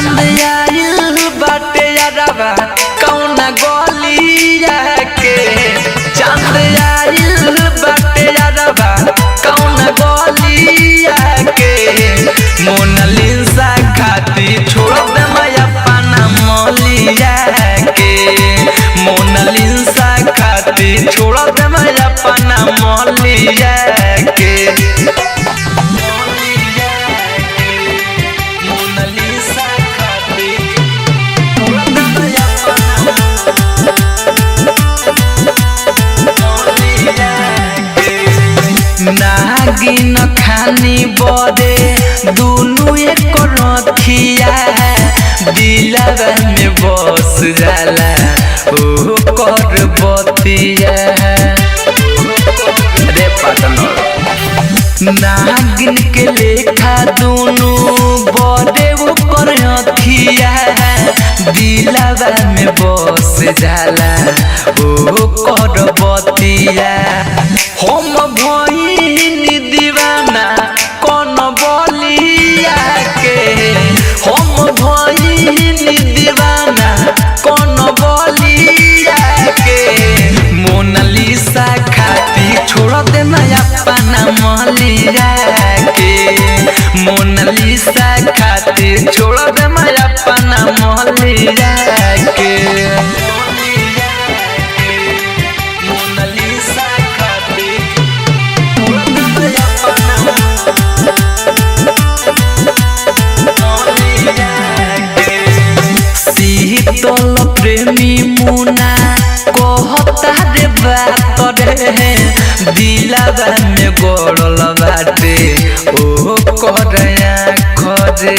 चांद आइल बाटे यारवा कौना गलिया के चांद आइल बाटे यारवा कौना गलिया के मोनालिसा खाती छोड़ दे माया पाना मलिया के मोनालिसा खाती छोड़ दे माया पाना मलिया के नागिन खानी बदे दुनु एक रखिया दिलवा में बस जाला ओ कर बतिया रे पाटन नागिन के लेखा दुनु बदे वो कर रखिया दिलवा में बस जाला ओ कर बतिया हम भइनी दीवाना कौन बलिया के हम भइनी दीवाना कौन बलिया के मोनालिसा खाती छोड़ दे माया पाना मलिया के मोनालिसा खाती छोड़ दे माया पाना मलिया के शीतल प्रेमी मुना कहता रे बात रे दिलवा में गड़ल बाटे ओ करया खरे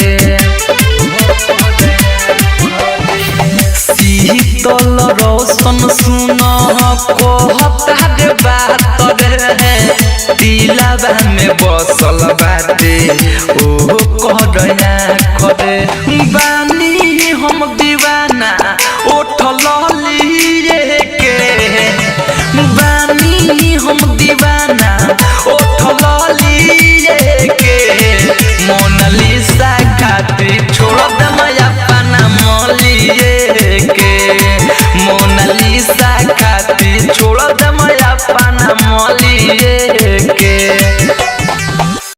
शीतल रोशन सुन कहता रे बात रे दिलवा में बसल बाटे ओ करया खरे